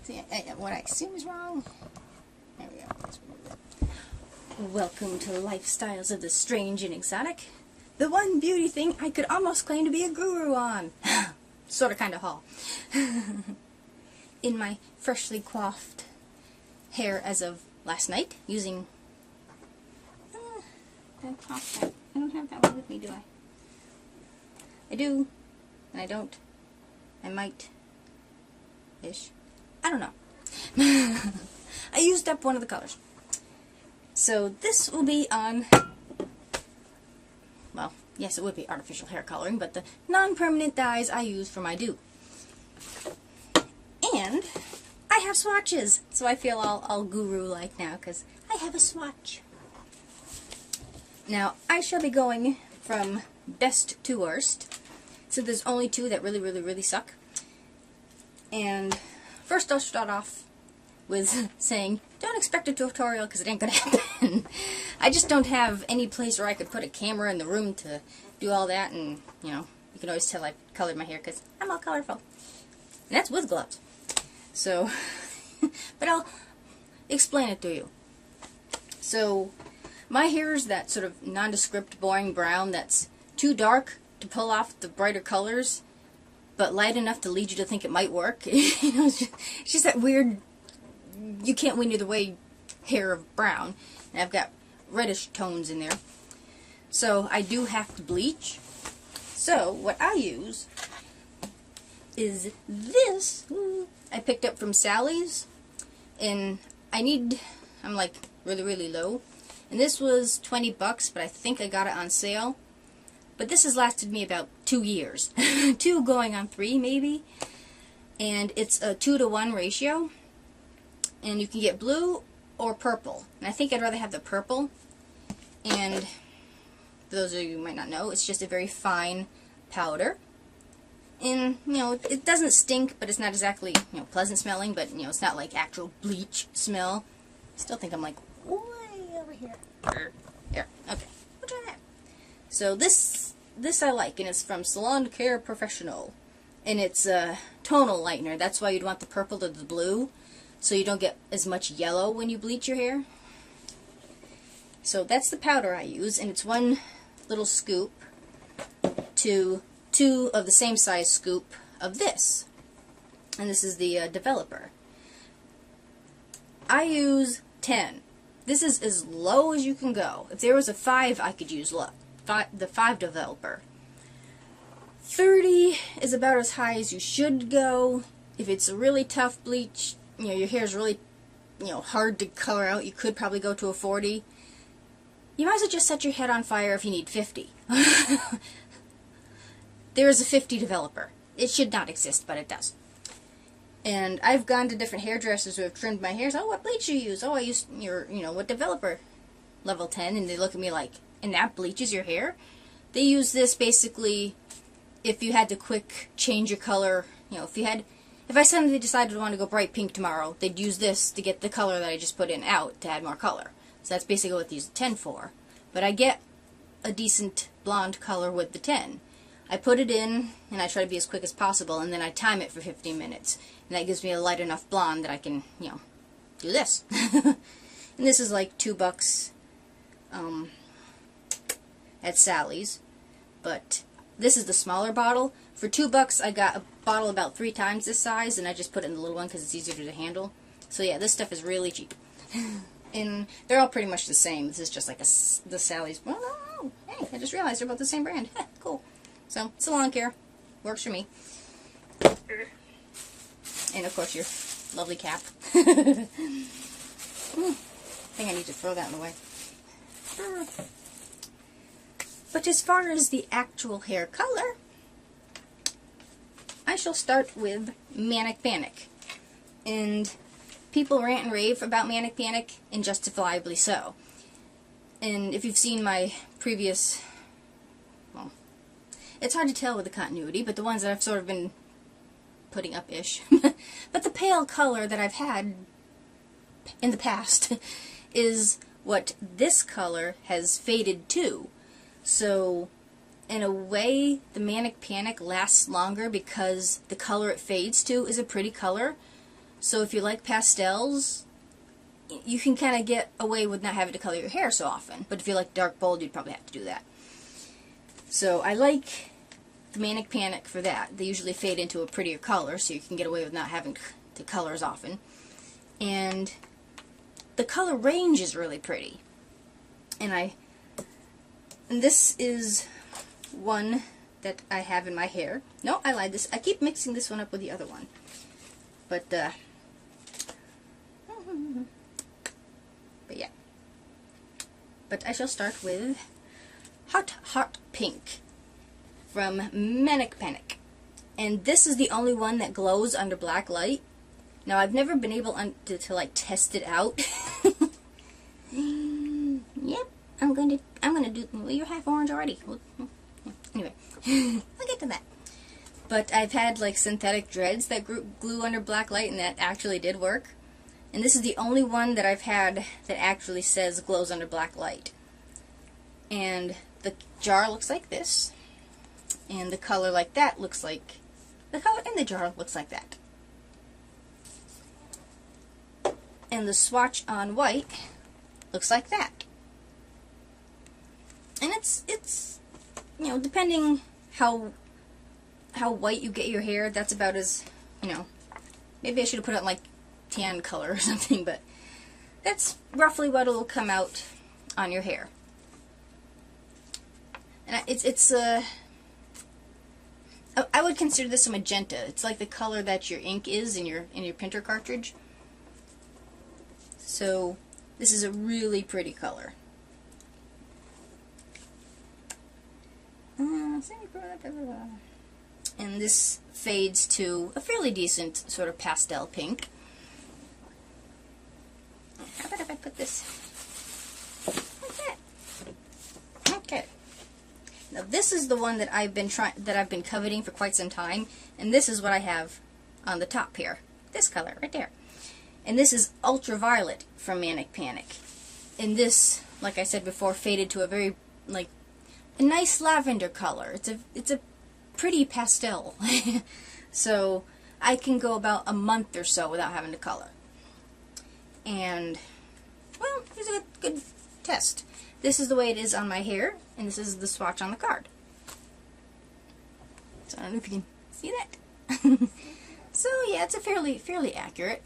See, what I assume is wrong. There we go. Let's remove it. Welcome to Lifestyles of the Strange and Exotic. The one beauty thing I could almost claim to be a guru on. Sort of kind of haul. In my freshly coiffed hair as of last night, using... I don't have that one with me, do I? I do, and I don't. I might. Ish. I don't know. I used up one of the colors. So this will be on, well, yes, it would be artificial hair coloring, but the non-permanent dyes I use for my do. And I have swatches, so I feel all guru-like now, because I have a swatch. Now, I shall be going from best to worst, so there's only two that really suck. And first I'll start off with saying, don't expect a tutorial because it ain't gonna happen. I just don't have any place where I could put a camera in the room to do all that, and, you know, you can always tell I colored my hair because I'm all colorful. And that's with gloves. So, but I'll explain it to you. So, my hair is that sort of nondescript, boring brown that's too dark to pull off the brighter colors, but light enough to lead you to think it might work. You know, it's just that weird, you can't win either way hair of brown. And I've got reddish tones in there. So I do have to bleach. So what I use is this. I picked up from Sally's. And I'm like really low. And this was 20 bucks, but I think I got it on sale. But this has lasted me about 2 years. 2 going on 3, maybe. And it's a 2-to-1 ratio. And you can get blue or purple. And I think I'd rather have the purple. And for those of you who might not know, it's just a very fine powder. And, you know, it doesn't stink, but it's not exactly, you know, pleasant smelling. But, you know, it's not like actual bleach smell. I still think I'm like, way over here. Here, okay. We'll try that. So this I like, and it's from Salon Care Professional. And it's a tonal lightener. That's why you'd want the purple to the blue, so you don't get as much yellow when you bleach your hair. So that's the powder I use, and it's 1 little scoop to 2 of the same size scoop of this. And this is the developer. I use 10. This is as low as you can go. If there was a 5, I could use the 5 developer. 30 is about as high as you should go. If it's a really tough bleach, you know, your hair is really, you know, hard to color out, you could probably go to a 40. You might as well just set your head on fire if you need 50. There is a 50 developer. It should not exist, but it does. And I've gone to different hairdressers who have trimmed my hair. Oh, what bleach you use? Oh, I use your, you know, what developer? Level 10. And they look at me like, and that bleaches your hair? They use this basically if you had to quick change your color. You know, if I suddenly decided to want to go bright pink tomorrow, they'd use this to get the color that I just put in out to add more color. So that's basically what they use the 10 for. But I get a decent blonde color with the 10. I put it in, and I try to be as quick as possible, and then I time it for 15 minutes. And that gives me a light enough blonde that I can, you know, do this. And this is like $2 at Sally's. But this is the smaller bottle. For $2, I got a bottle about 3 times this size, and I just put it in the little one because it's easier to handle. So yeah, this stuff is really cheap. And they're all pretty much the same. This is just like the Sally's. Well, no. Hey, I just realized they're both the same brand. Cool. So, Salon Care. Works for me. And, of course, your lovely cap. I think I need to throw that away. But as far as the actual hair color, I shall start with Manic Panic. And people rant and rave about Manic Panic, and justifiably so. And if you've seen my previous... well, it's hard to tell with the continuity, but the ones that I've sort of been putting up-ish. But the pale color that I've had in the past is what this color has faded to. So, in a way, the Manic Panic lasts longer because the color it fades to is a pretty color. So if you like pastels, you can kind of get away with not having to color your hair so often. But if you like dark bold, you'd probably have to do that. So I like the Manic Panic for that. They usually fade into a prettier color, so you can get away with not having to color as often. And the color range is really pretty. And this is one that I have in my hair. No, I lied. I keep mixing this one up with the other one. But yeah. But I shall start with Hot Pink from Manic Panic. And this is the only one that glows under black light. Now, I've never been able to like test it out. Yep, I'm gonna do. Well, you're half orange already. Well, anyway, I'll get to that. But I've had like synthetic dreads that glue under black light, and that actually did work. And this is the only one that I've had that actually says glows under black light. And the jar looks like this, and the color like that looks like the color in the jar looks like that. And the swatch on white looks like that. And it's you know, depending how white you get your hair, that's about as, you know, maybe I should have put it in like tan color or something, but that's roughly what will come out on your hair. And I would consider this a magenta. It's like the color that your ink is in your printer cartridge. So this is a really pretty color. And this fades to a fairly decent sort of pastel pink. How about if I put this like that? Okay. Now this is the one that I've been coveting for quite some time, and this is what I have on the top here. This color right there. And this is Ultraviolet from Manic Panic. And this, like I said before, faded to a very like a nice lavender color. It's a pretty pastel. So I can go about a month or so without having to color. And well, here's a good test. This is the way it is on my hair, and this is the swatch on the card. So I don't know if you can see that. So yeah, it's a fairly accurate.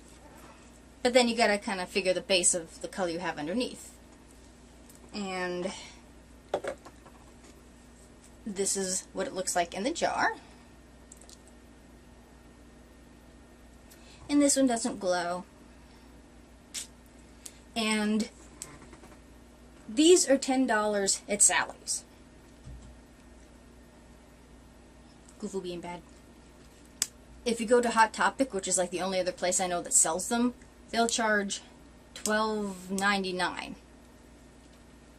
But then you gotta kind of figure the base of the color you have underneath. And this is what it looks like in the jar. And this one doesn't glow. And these are $10 at Sally's. Goofy being bad. If you go to Hot Topic, which is like the only other place I know that sells them, they'll charge $12.99.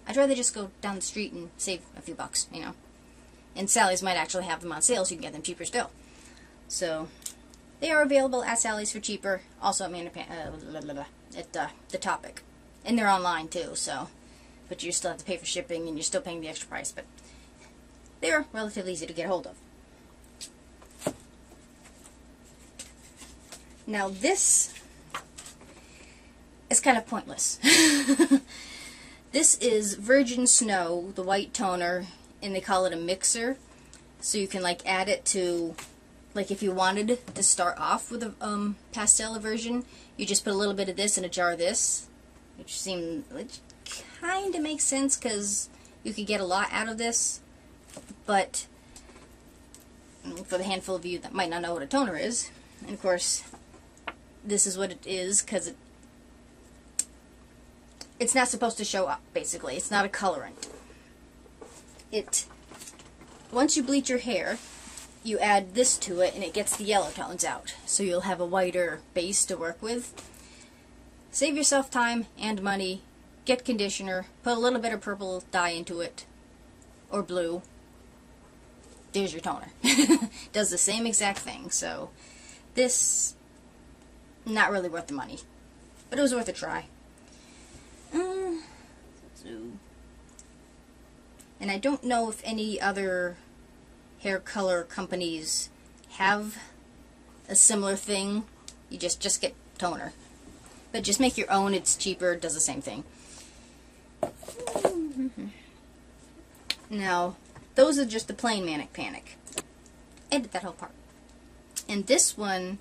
I'd rather just go down the street and save a few bucks, you know. And Sally's might actually have them on sale, so you can get them cheaper still. So they are available at Sally's for cheaper. Also at the Topic, and they're online too. So, but you still have to pay for shipping, and you're still paying the extra price. But they're relatively easy to get hold of. Now this is kind of pointless. This is Virgin Snow, the white toner, and they call it a mixer. So you can like add it to, like if you wanted to start off with a pastel version, you just put a little bit of this in a jar of this, which kind of makes sense because you could get a lot out of this. But for the handful of you that might not know what a toner is, and of course this is what it is because it's not supposed to show up, basically. It's not a colorant. Once you bleach your hair, you add this to it and it gets the yellow tones out. So you'll have a whiter base to work with. Save yourself time and money. Get conditioner. Put a little bit of purple dye into it. Or blue. There's your toner. Does the same exact thing. So this, not really worth the money. But it was worth a try. And I don't know if any other hair color companies have a similar thing. You just get toner. But just make your own, it's cheaper, it does the same thing. Now, those are just the plain Manic Panic. Edit that whole part. And this one,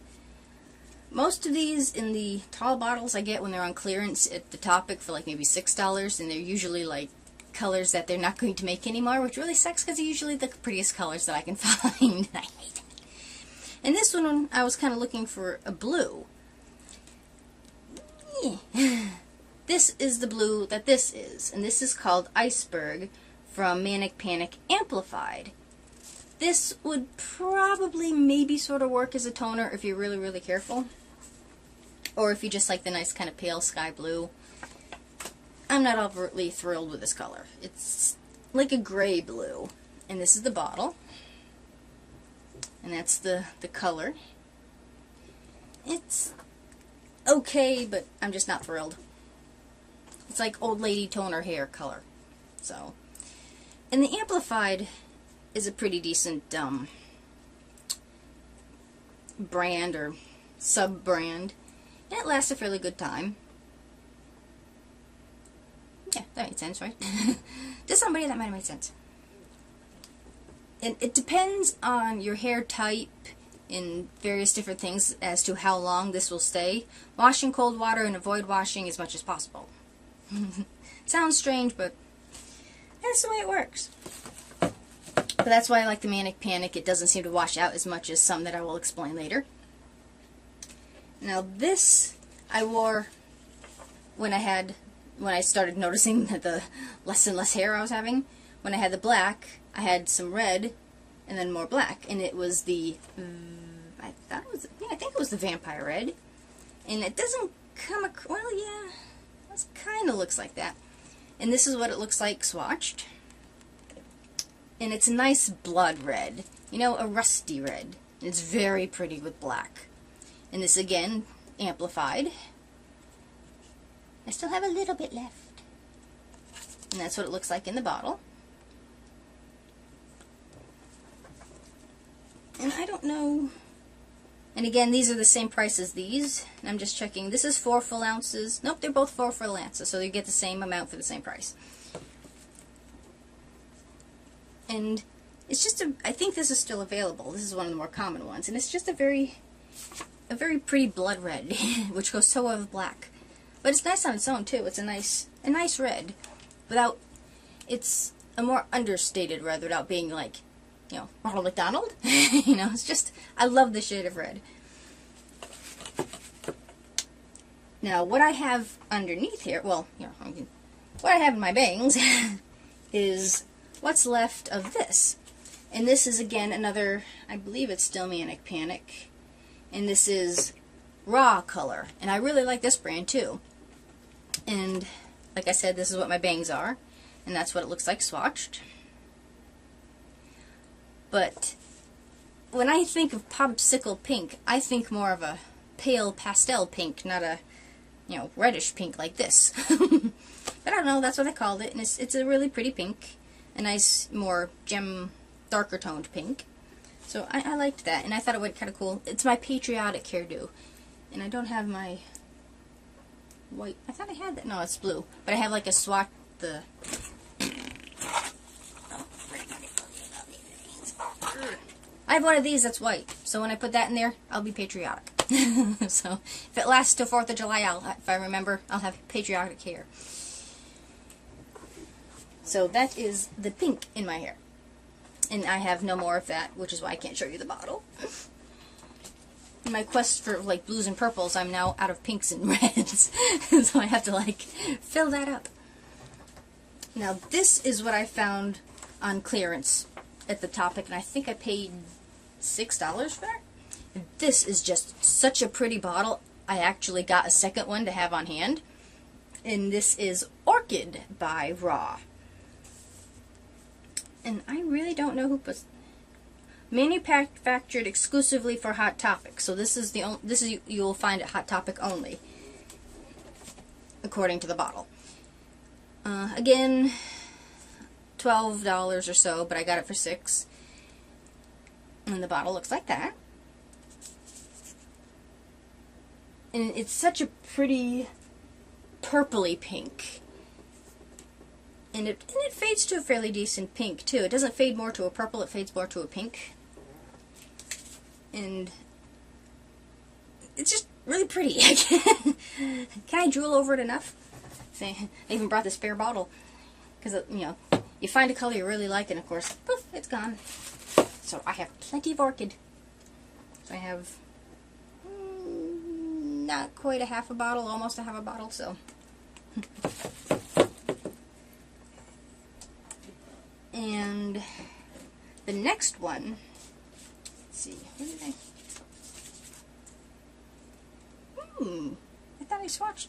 most of these in the tall bottles I get when they're on clearance at the Topic for like maybe $6, and they're usually like colors that they're not going to make anymore, which really sucks because they're usually the prettiest colors that I can find. I hate it. And this one, I was kind of looking for a blue. This is the blue that this is, and this is called Iceberg from Manic Panic Amplified. This would probably maybe sort of work as a toner if you're really, really careful. Or if you just like the nice kind of pale sky blue. I'm not overtly thrilled with this color. It's like a gray blue. And this is the bottle. And that's the color. It's okay, but I'm just not thrilled. It's like old lady toner hair color. So, and the Amplified is a pretty decent brand or sub-brand. And it lasts a fairly good time. Yeah, that made sense, right? To somebody that might have made sense. And it depends on your hair type and various different things as to how long this will stay. Wash in cold water and avoid washing as much as possible. Sounds strange, but that's the way it works. But that's why I like the Manic Panic. It doesn't seem to wash out as much as some that I will explain later. Now this I wore when I started noticing that the less and less hair I was having. When I had the black, I had some red and then more black, and it was the I think it was the Vampire Red. And it doesn't come across, well, yeah, it kind of looks like that. And this is what it looks like swatched. And it's a nice blood red, you know, a rusty red. And it's very pretty with black. And this again, amplified. I still have a little bit left. And that's what it looks like in the bottle. And I don't know. And again, these are the same price as these. And I'm just checking. This is 4 full ounces. Nope, they're both 4 full ounces. So you get the same amount for the same price. And it's just I think this is still available. This is one of the more common ones. And it's just a very pretty blood red, which goes so well with black. But it's nice on its own too. It's a nice red. It's a more understated red without being like, you know, Ronald McDonald. You know, it's just, I love the shade of red. Now, what I have underneath here, well, you know, what I have in my bangs is what's left of this. And this is, again, another, I believe it's still Manic Panic. And this is Raw color. And I really like this brand, too. And, like I said, this is what my bangs are. And that's what it looks like swatched. But when I think of Popsicle Pink, I think more of a pale pastel pink, not a, you know, reddish pink like this. But I don't know, that's what I called it. And it's a really pretty pink. A nice, more gem, darker toned pink. So I liked that, and I thought it would kind of cool. It's my patriotic hairdo. And I don't have my white. I thought I had that. No, it's blue. But I have like a swatch, I have one of these that's white. So when I put that in there, I'll be patriotic. So if it lasts till 4th of July, if I remember, I'll have patriotic hair. So that is the pink in my hair. And I have no more of that, which is why I can't show you the bottle. In my quest for like blues and purples, I'm now out of pinks and reds. So I have to like fill that up. Now this is what I found on clearance at the Topic, and I think I paid $6 for it. And this is just such a pretty bottle. I actually got a second one to have on hand. And this is Orchid by Raw. And I really don't know who puts. Manufactured exclusively for Hot Topic. So this is you'll find at Hot Topic only, according to the bottle. Again, $12 or so, but I got it for $6. And the bottle looks like that. And it's such a pretty purpley pink. And it fades to a fairly decent pink, too. It doesn't fade more to a purple, it fades more to a pink. And it's just really pretty. Can I drool over it enough? See, I even brought the spare bottle. Because, you know, you find a color you really like, and of course, poof, it's gone. So I have plenty of Orchid. So I have not quite a half a bottle, almost a half a bottle, so. And the next one, let's see, where did I thought I swatched.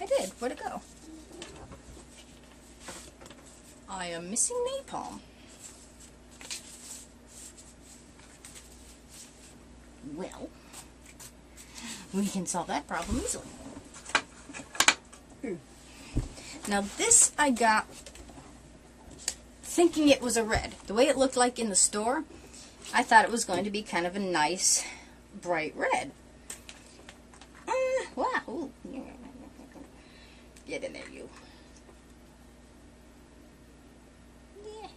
I did. Where'd it go? I am missing napalm. Well, we can solve that problem easily. Now this I got thinking it was a red. The way it looked like in the store, I thought it was going to be kind of a nice, bright red. Wow. Ooh. Get in there, you. Yeah.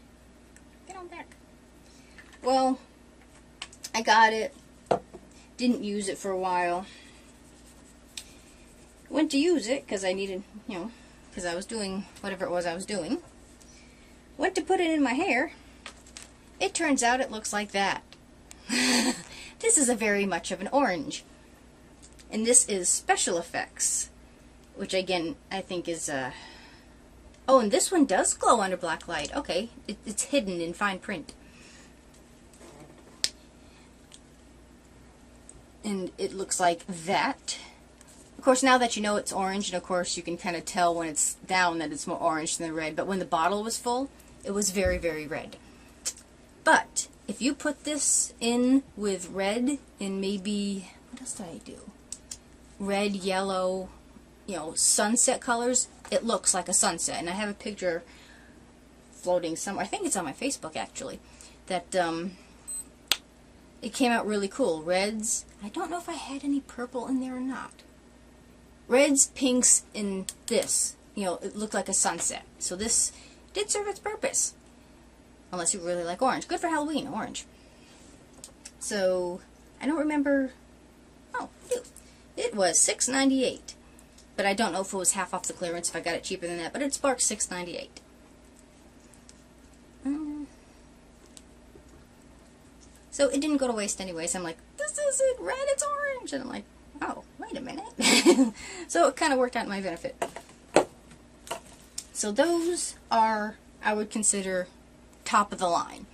Get on back. Well, I got it. Didn't use it for a while. Went to use it because I needed, you know, because I was doing whatever it was I was doing. Went to put it in my hair. It turns out it looks like that. This is a very much of an orange. And this is Special Effects, which again, I think is, oh, and this one does glow under black light. Okay, it's hidden in fine print. And it looks like that. Of course, now that you know it's orange, and of course you can kind of tell when it's down that it's more orange than red, but when the bottle was full, it was very, very red. But if you put this in with red and maybe, what else did I do? Red, yellow, you know, sunset colors, it looks like a sunset. And I have a picture floating somewhere, I think it's on my Facebook actually, that it came out really cool. Reds, I don't know if I had any purple in there or not. Reds, pinks, and this, you know, it looked like a sunset. So this did serve its purpose. Unless you really like orange. Good for Halloween, orange. So, I don't remember, oh, I do. It was $6.98. But I don't know if it was half off the clearance, if I got it cheaper than that, but it sparked $6.98. So it didn't go to waste anyways. I'm like, this isn't red, it's orange. And I'm like, oh, wait a minute. So it kind of worked out in my benefit. So those are, I would consider, top of the line.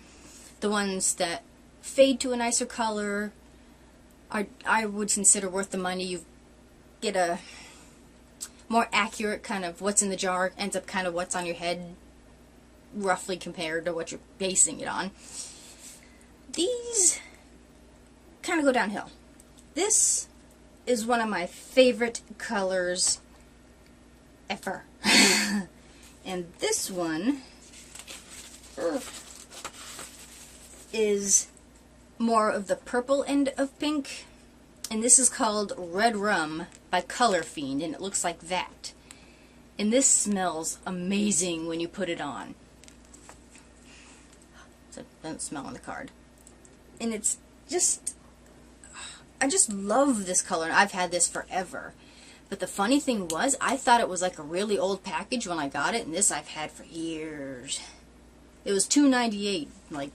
The ones that fade to a nicer color, I would consider worth the money. You get a more accurate kind of what's in the jar, ends up kind of what's on your head, roughly compared to what you're basing it on. These kind of go downhill. This is one of my favorite colors ever. And this one is more of the purple end of pink. And this is called Red Rum by Color Fiend, and it looks like that. And this smells amazing when you put it on. So it doesn't smell on the card. And it's just, I just love this color. I've had this forever. But the funny thing was, I thought it was like a really old package when I got it, and this I've had for years. It was $2.98, like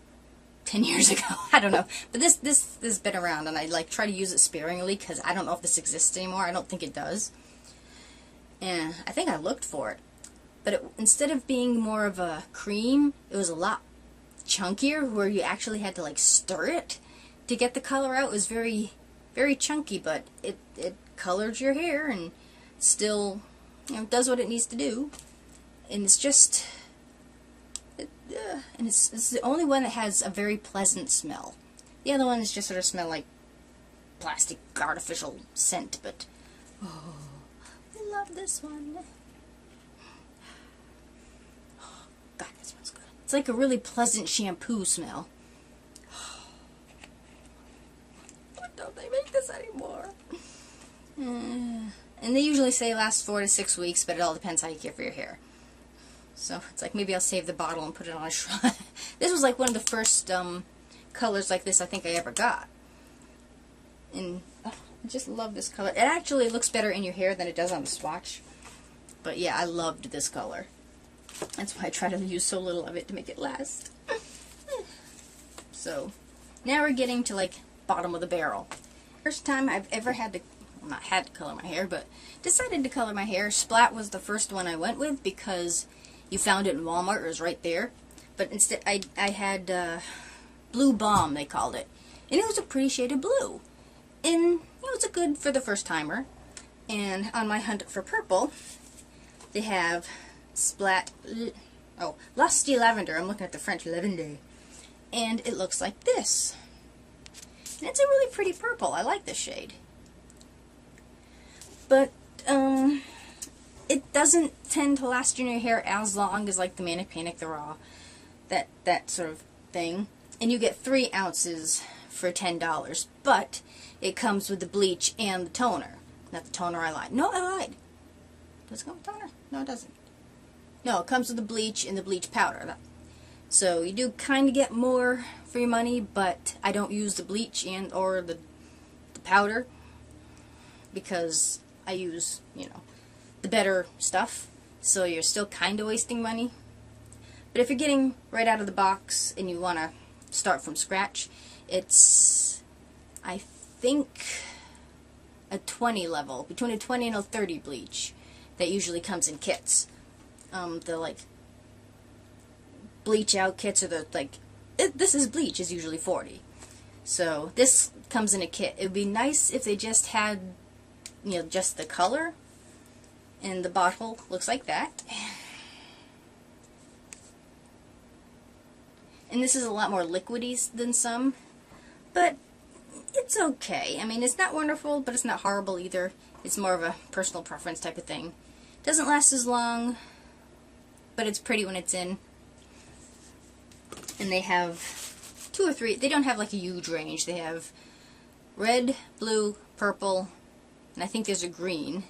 10 years ago. I don't know. But this has been around, and I like try to use it sparingly because I don't know if this exists anymore. I don't think it does. And I think I looked for it. But instead of being more of a cream, it was a lot chunkier, where you actually had to like stir it to get the color out. It was very, very chunky, but it colors your hair and still, you know, does what it needs to do. And it's just, and it's the only one that has a very pleasant smell. The other ones just sort of smell like plastic artificial scent, but oh, I love this one. Oh, God, this one's good. It's like a really pleasant shampoo smell. Why don't they make this anymore? And they usually say lasts 4 to 6 weeks, but it all depends how you care for your hair. So it's like maybe I'll save the bottle and put it on a shrine. This was like one of the first colors like this I think I ever got. And I just love this color. It actually looks better in your hair than it does on the swatch. But yeah, I loved this color. That's why I try to use so little of it to make it last. So now we're getting to like bottom of the barrel. First time I've ever had to, well, not had to color my hair, but decided to color my hair. Splat was the first one I went with because you found it in Walmart. It was right there. But instead I had Blue Bomb, they called it. And it was a pretty shade of blue. And it was a good for the first timer. And on my hunt for purple, they have Splat, Lusty Lavender. I'm looking at the French lavender. And it looks like this. And it's a really pretty purple. I like this shade. But it doesn't tend to last in your hair as long as like the Manic Panic, the Raw, that sort of thing. And you get 3 ounces for $10. But it comes with the bleach and the toner. Not the toner, I lied. No, I lied. Does it come with toner? No, it doesn't. No, it comes with the bleach and the bleach powder. So you do kind of get more for your money, but I don't use the bleach and or the powder because I use, you know, the better stuff. So you're still kind of wasting money. But if you're getting right out of the box and you want to start from scratch, it's, I think, a 20 level, between a 20 and a 30 bleach that usually comes in kits. The like bleach out kits are the like this is bleach is usually 40. So this comes in a kit. It would be nice if they just had, you know, just the color, and the bottle looks like that. And this is a lot more liquidy than some, but it's okay. I mean, it's not wonderful, but it's not horrible either. It's more of a personal preference type of thing. Doesn't last as long, but it's pretty when it's in. And they have 2 or 3, they don't have like a huge range. They have red, blue, purple, and I think there's a green.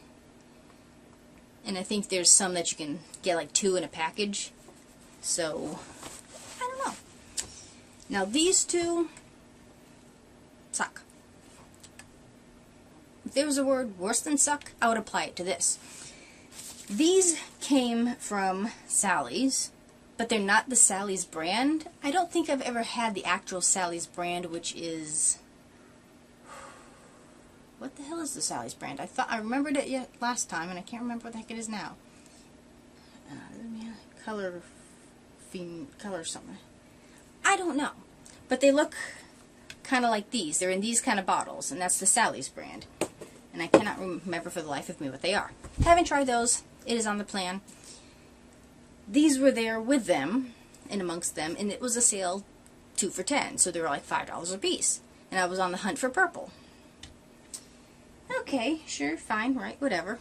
And I think there's some that you can get like 2 in a package. So, I don't know. Now these 2 suck. If there was a word worse than suck, I would apply it to this. These came from Sally's, but they're not the Sally's brand. I don't think I've ever had the actual Sally's brand, which is... What the hell is the Sally's brand? I thought I remembered it last time, and I can't remember what the heck it is now. Color something. I don't know. But they look kind of like these. They're in these kind of bottles, and that's the Sally's brand. And I cannot remember for the life of me what they are. Haven't tried those. It is on the plan. These were there with them, and amongst them, and it was a sale 2 for $10, so they were like $5 a piece. And I was on the hunt for purple. Okay, sure, fine, right, whatever.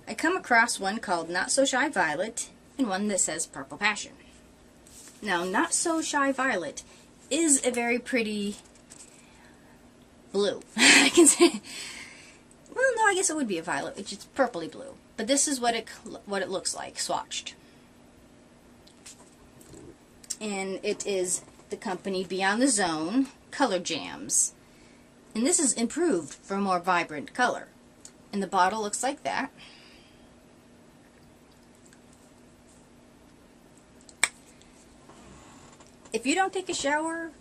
I come across one called Not So Shy Violet, and one that says Purple Passion. Now, Not So Shy Violet is a very pretty blue. I can say... Well, no, I guess it would be a violet, which is purpley blue. But this is what it looks like, swatched. And it is the company Beyond the Zone Color Jams. And this is improved for a more vibrant color. And the bottle looks like that. If you don't take a shower,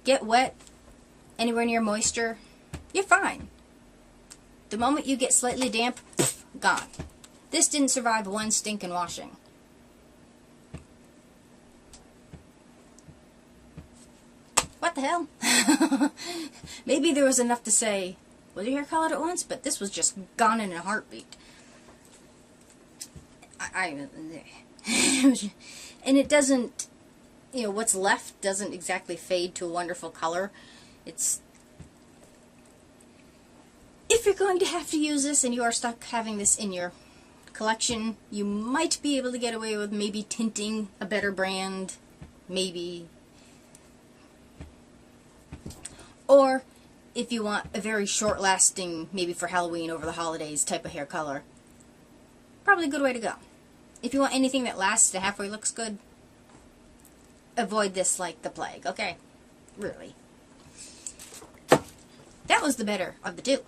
get wet, anywhere near moisture, you're fine. The moment you get slightly damp, gone. This didn't survive one stinking washing. What the hell? Maybe there was enough to say, was your hair colored at once? But this was just gone in a heartbeat. And it doesn't, you know, what's left doesn't exactly fade to a wonderful color. It's... If you're going to have to use this and you are stuck having this in your collection, you might be able to get away with maybe tinting a better brand, maybe. Or if you want a very short-lasting, maybe for Halloween over the holidays type of hair color, probably a good way to go. If you want anything that lasts to halfway looks good, avoid this like the plague, okay? Really. That was the better of the two.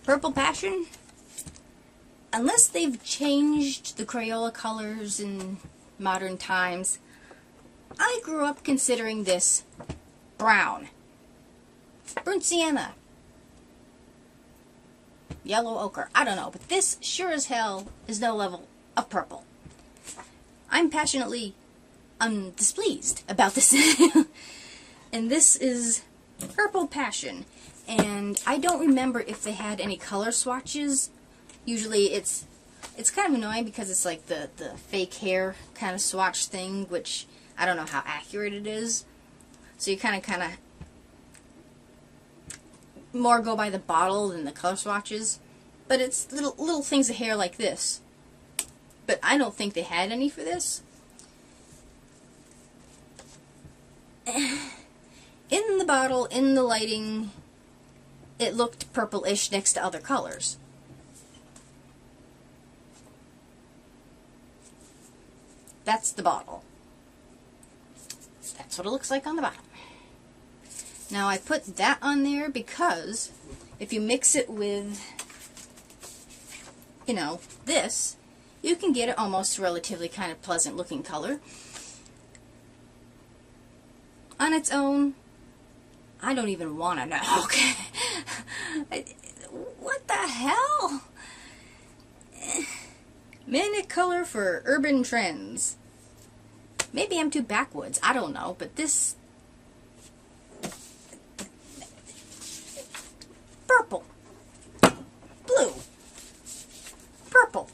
Purple Passion, unless they've changed the Crayola colors in modern times, I grew up considering this brown, burnt sienna, yellow ochre. I don't know, but this sure as hell is no level of purple. I'm passionately displeased about this. And this is Purple Passion. And I don't remember if they had any color swatches. Usually it's kind of annoying because it's like the fake hair kind of swatch thing, which I don't know how accurate it is. So you kind of more go by the bottle than the color swatches. But it's little things of hair like this. But I don't think they had any for this. In the bottle, in the lighting, it looked purplish next to other colors. That's the bottle. That's what it looks like on the bottom. Now I put that on there because if you mix it with, you know, this, you can get it almost relatively kind of pleasant looking color. On its own, I don't even want to know, okay? What the hell? Manic color for urban trends. Maybe I'm too backwoods, I don't know, but this... Purple. Blue. Purple.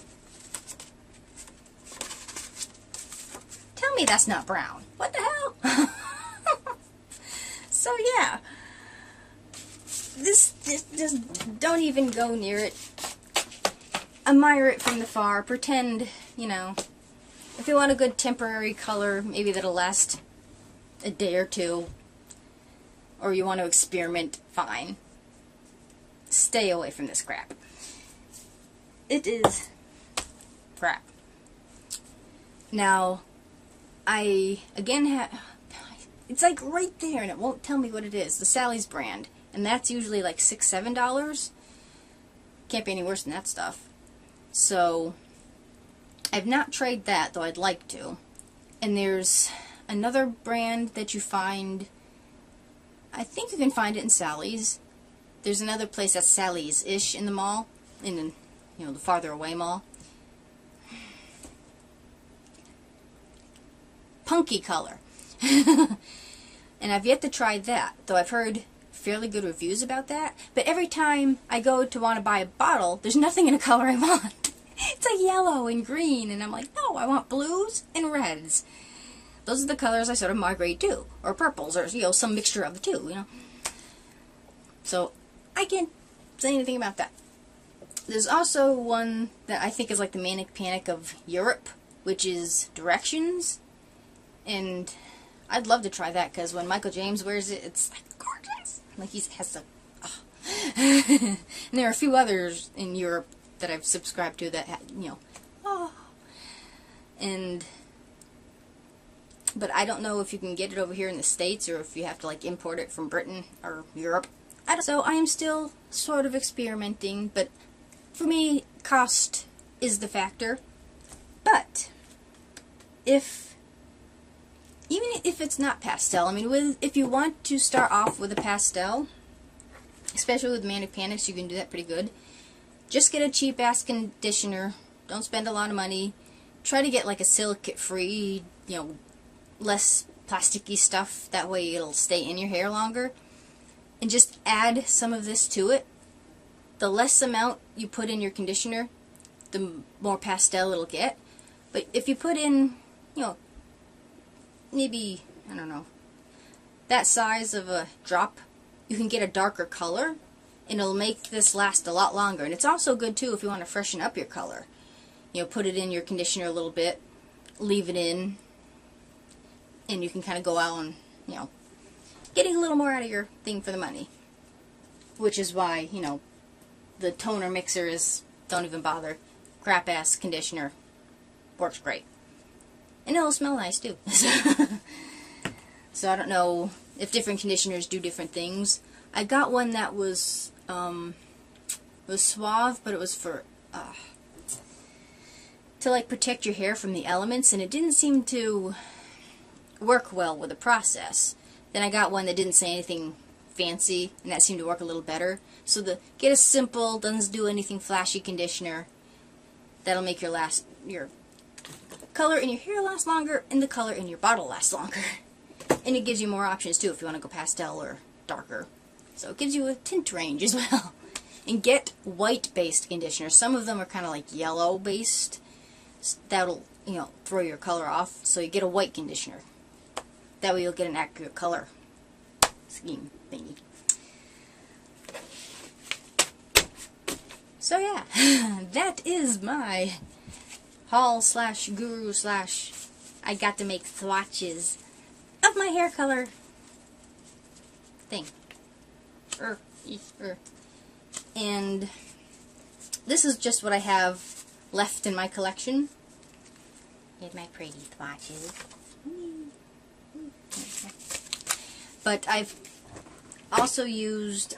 Tell me that's not brown. What the hell? So yeah, this just don't even go near it. Admire it from the far. Pretend, you know, if you want a good temporary color, maybe that'll last a day or two, or you want to experiment, fine. Stay away from this crap. It is crap. Now, I again have... It's like right there, and it won't tell me what it is. The Sally's brand. And that's usually like $6, $7. Can't be any worse than that stuff. So, I've not tried that, though I'd like to. And there's another brand that you find... I think you can find it in Sally's. There's another place that's Sally's-ish in the mall. In the, you know, the farther away mall. Punky color. And I've yet to try that, though I've heard fairly good reviews about that. But every time I go to want to buy a bottle, there's nothing in a color I want. It's like yellow and green, and I'm like, no, I want blues and reds. Those are the colors I sort of migrate to, or purples, or, you know, some mixture of the two, you know. So, I can't say anything about that. There's also one that I think is like the Manic Panic of Europe, which is Directions. And I'd love to try that, because when Michael James wears it, it's like gorgeous. Like he has to... Oh. And there are a few others in Europe that I've subscribed to that, you know... Oh. And... But I don't know if you can get it over here in the States, or if you have to, like, import it from Britain or Europe. So I am still sort of experimenting, but for me, cost is the factor. But even if it's not pastel, I mean, if you want to start off with a pastel, especially with Manic Panics, you can do that pretty good. Just get a cheap-ass conditioner. Don't spend a lot of money. Try to get like a silicate-free, you know, less plasticky stuff. That way it'll stay in your hair longer. And just add some of this to it. The less amount you put in your conditioner, the more pastel it'll get. But if you put in, you know, maybe, I don't know, that size of a drop, you can get a darker color, and it'll make this last a lot longer. And it's also good, too, if you want to freshen up your color. You know, put it in your conditioner a little bit, leave it in, and you can kind of go out and, you know, getting a little more out of your thing for the money. Which is why, you know, the toner mixer is, don't even bother. Crap ass conditioner. Works great. And it'll smell nice too. So I don't know if different conditioners do different things. I got one that was suave, but it was for to like protect your hair from the elements, and it didn't seem to work well with the process. Then I got one that didn't say anything fancy, and that seemed to work a little better. So get a simple, doesn't do anything flashy conditioner that'll make your color in your hair last longer and the color in your bottle last longer. And it gives you more options too if you want to go pastel or darker. So it gives you a tint range as well. And get white-based conditioners. Some of them are kind of like yellow-based. That'll, you know, throw your color off. So you get a white conditioner. That way you'll get an accurate color scheme thingy. So yeah, that is my haul slash guru slash I got to make swatches of my hair color thing. And this is just what I have left in my collection. Here's my pretty swatches. But I've also used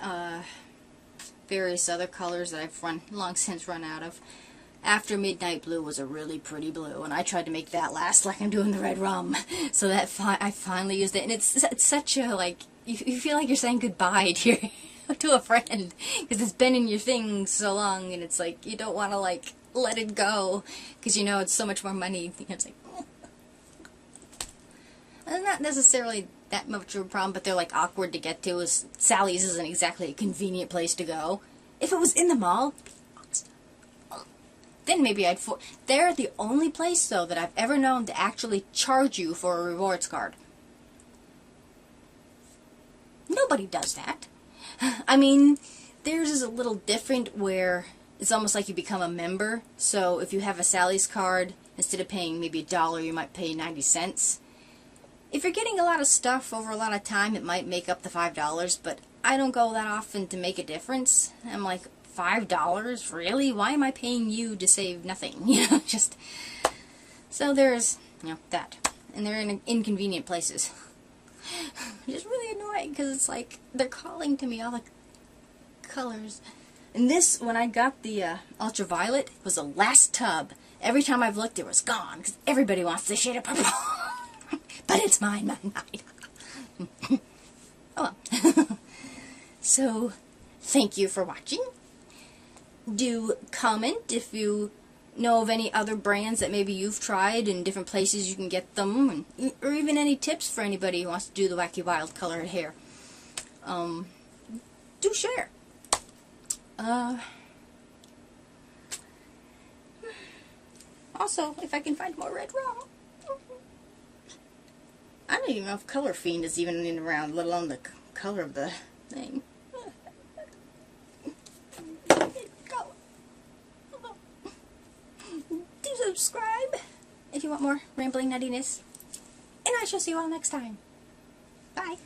various other colors that I've long since run out of. After Midnight Blue was a really pretty blue, and I tried to make that last like I'm doing the red rum. So that I finally used it, and it's such a, like, you feel like you're saying goodbye to a friend, because it's been in your thing so long, and it's like you don't want to like let it go, because you know it's so much more money. It's like, and not necessarily that much of a problem, but they're like awkward to get to. Sally's isn't exactly a convenient place to go. If it was in the mall, then maybe I'd. They're the only place though that I've ever known to actually charge you for a rewards card. Nobody does that. I mean, theirs is a little different where it's almost like you become a member. So if you have a Sally's card, instead of paying maybe $1, you might pay 90 cents. If you're getting a lot of stuff over a lot of time, it might make up the $5, but I don't go that often to make a difference. I'm like, $5? Really? Why am I paying you to save nothing? You know, just... So there's, you know, that. And they're in inconvenient places. It's really annoying, because it's like, they're calling to me all the colors. And this, when I got the Ultraviolet, was the last tub. Every time I've looked, it was gone, because everybody wants the shade of purple. But it's mine, not mine. Oh well. So, thank you for watching. Do comment if you know of any other brands that maybe you've tried and different places you can get them, or even any tips for anybody who wants to do the wacky wild colored hair. Do share. Also, if I can find more red raw. I don't even know if Color Fiend is even in around, let alone the color of the thing. Do subscribe if you want more rambling nuttiness. And I shall see you all next time. Bye.